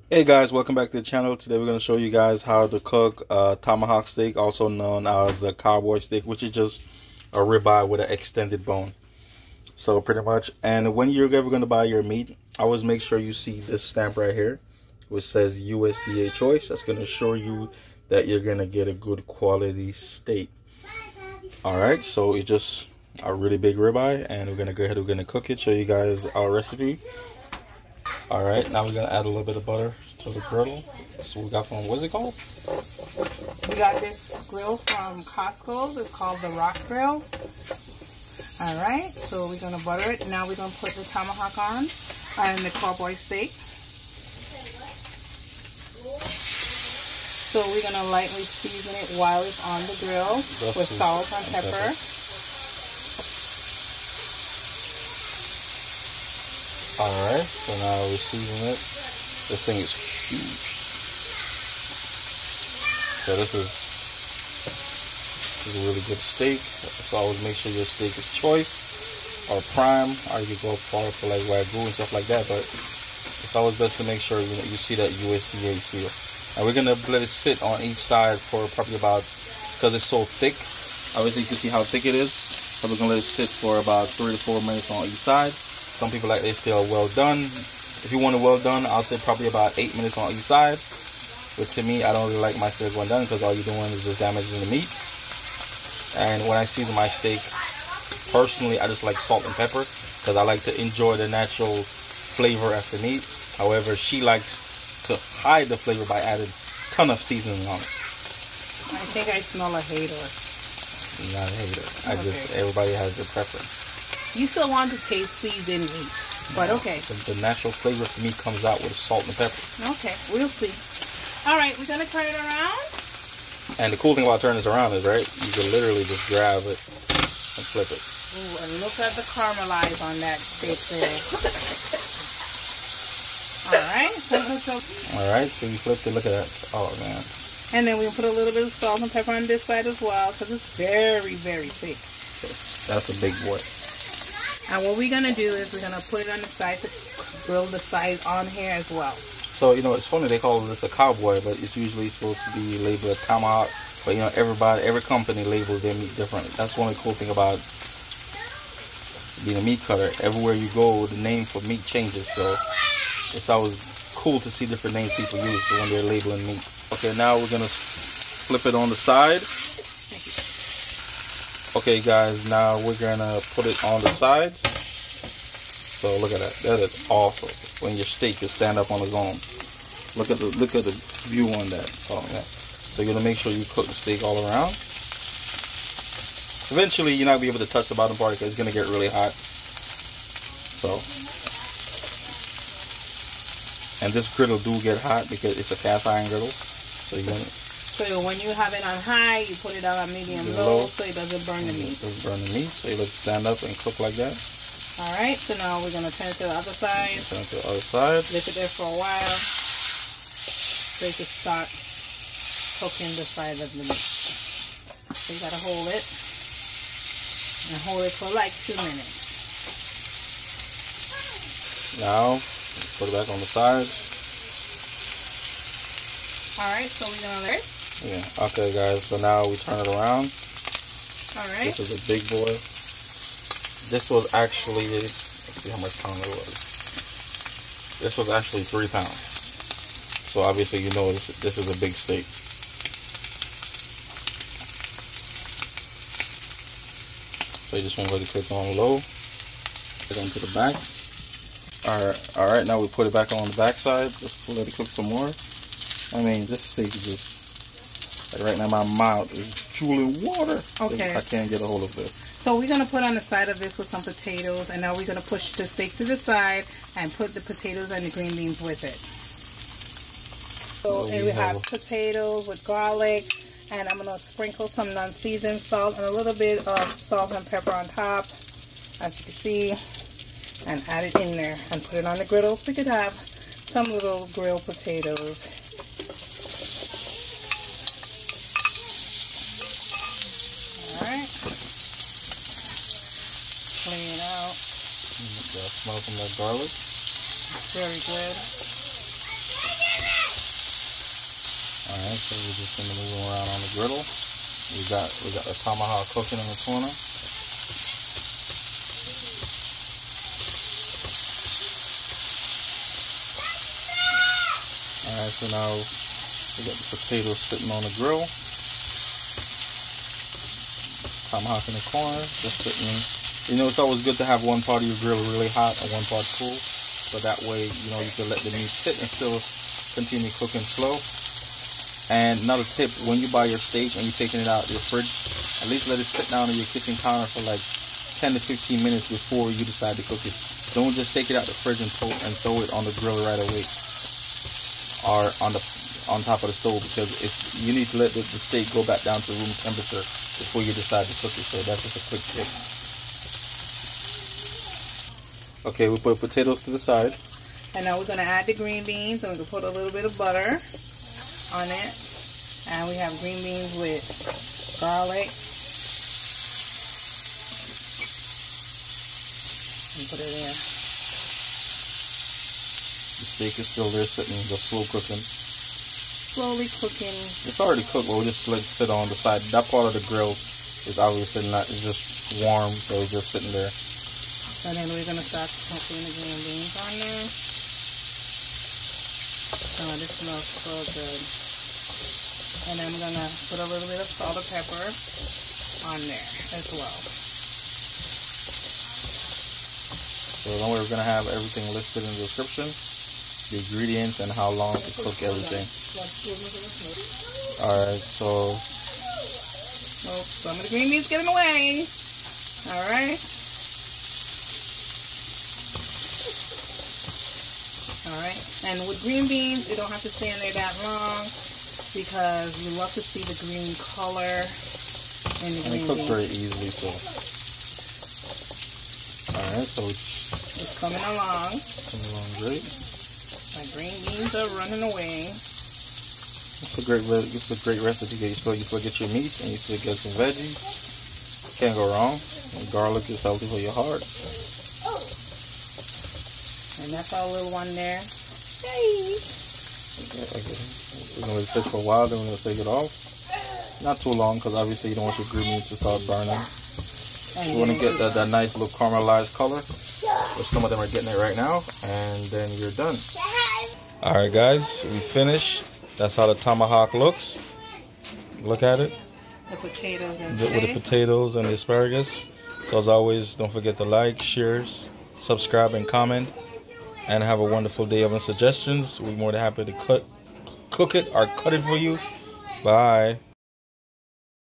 Hey guys, welcome back to the channel. Today we're going to show you guys how to cook tomahawk steak, also known as a cowboy steak, which is just a ribeye with an extended bone. So pretty much, and when you're ever going to buy your meat, always make sure you see this stamp right here, which says USDA choice. That's going to show you that you're going to get a good quality steak. Alright, so it's just a really big ribeye, and we're going to go ahead and we're going to cook it, show you guys our recipe. Alright, now we're going to add a little bit of butter to the griddle. So we got from, what's it called? We got this grill from Costco. It's called the Rock Grill. Alright, so we're going to butter it. Now we're going to put the tomahawk on and the cowboy steak. So we're going to lightly season it while it's on the grill with salt and pepper. Alright, so now we season it. This thing is huge. So this is a really good steak. So always make sure your steak is choice or prime, or you can go for like Wagyu and stuff like that. But it's always best to make sure you see that USDA seal. And we're gonna let it sit on each side for probably about, because it's so thick. Obviously you can see how thick it is. So we're gonna let it sit for about 3 to 4 minutes on each side. Some people like they still well done. If you want it well done, I'll say probably about 8 minutes on each side. But to me, I don't really like my steak well done because all you're doing is just damaging the meat. And when I season my steak, personally, I just like salt and pepper because I like to enjoy the natural flavor of the meat. However, she likes to hide the flavor by adding a ton of seasoning on it. I think I smell a hater. Not a hater. Everybody has their preference. You still want to taste seasoned meat, but okay. The natural flavor of the meat comes out with salt and pepper. Okay, we'll see. All right, we're gonna turn it around. And the cool thing about turning this around is, right, you can literally just grab it and flip it. Ooh, and look at the caramelize on that steak there. All right, so you flipped it. Look at that. Oh man. And then we put a little bit of salt and pepper on this side as well because it's very, very thick. That's a big boy. And what we're going to do is we're going to put it on the side to grill the side on here as well. So, it's funny they call this a cowboy, but it's usually supposed to be labeled a tomahawk. But, every company labels their meat differently. That's one of the cool thing about being a meat cutter. Everywhere you go, the name for meat changes. So, it's always cool to see different names people use when they're labeling meat. Okay, now we're going to flip it on the side. Thank you. Okay guys, now we're gonna put it on the sides. So look at that. That is awesome. When your steak can stand up on its own. Look at the view on that. Oh man. So you're gonna make sure you cook the steak all around. Eventually you're not gonna be able to touch the bottom part because it's gonna get really hot. So, and this griddle do get hot because it's a cast iron griddle. So you're gonna. So when you have it on high, you put it on medium low so it doesn't burn the meat. It doesn't burn the meat, so you let it stand up and cook like that. Alright, so now we're going to turn it to the other side. Turn it to the other side. Leave it there for a while so you can start cooking the side of the meat. So you got to hold it and hold it for like 2 minutes. Now, put it back on the sides. Alright, so we're going to let it. Yeah, okay guys, so now we turn it around. Alright. This is a big boy. This was actually, let's see how much pound it was. This was actually 3 pounds. So obviously you know this is a big steak. So you just want to let it cook on low. Put it onto the back. Alright, now we put it back on the back side. Just let it cook some more. I mean, this steak is just, like right now my mouth is drooling water. Okay. I can't get a hold of this. So we're going to put on the side of this with some potatoes, and now we're going to push the steak to the side and put the potatoes and the green beans with it. So we have potatoes with garlic, and I'm going to sprinkle some non-seasoned salt and a little bit of salt and pepper on top, as you can see, and add it in there and put it on the griddle so you could have some little grilled potatoes. Alright. Clean it out. Smell some of that garlic. Very good. Alright, so we're just gonna move around on the griddle. We got the tomahawk cooking in the corner. Alright, so now we got the potatoes sitting on the grill. Tomahawk in the corner, just sitting. You know, it's always good to have one part of your grill really hot and one part cool. So that way, you know, you can let the meat sit and still continue cooking slow. And another tip, when you buy your steak and you're taking it out of your fridge, at least let it sit down on your kitchen counter for like 10 to 15 minutes before you decide to cook it. Don't just take it out of the fridge and throw it on the grill right away, or on top of the stove, because you need to let the steak go back down to room temperature before you decide to cook it. So that's just a quick tip. Okay, we put potatoes to the side. And now we're going to add the green beans, and we're going to put a little bit of butter on it. And we have green beans with garlic. And put it in. The steak is still there sitting, just slow cooking. Slowly cooking. It's already cooked, but we'll just let it sit on the side. That part of the grill is obviously not, it's just warm, so it's just sitting there. And then we're going to start putting the green beans on there. Oh, this smells so good. And then we're going to put a little bit of salt and pepper on there as well. So don't worry, we're going to have everything listed in the description. The ingredients and how long to cook everything. Alright, so... Oh, some of the green beans getting away. Alright. Alright, and with green beans, you don't have to stay in there that long because you love to see the green color in the green beans. And it cooks very easily, so. Alright, so it's coming along. Coming along great. My green beans are running away. It's a great recipe. You still get your meat and you still get some veggies. Can't go wrong. And garlic is healthy for your heart. And that's our little one there. Hey! Okay. We're going to let it sit for a while, then we're going to take it off. Not too long, because obviously you don't want your green meat to start burning. You want to get that nice little caramelized color, which some of them are getting it right now, and then you're done. Alright guys, we finished. That's how the tomahawk looks. Look at it. The potatoes and with the potatoes and the asparagus. So as always, don't forget to like, share, subscribe, and comment. And have a wonderful day. Of suggestions, we're more than happy to cook it or cut it for you. Bye.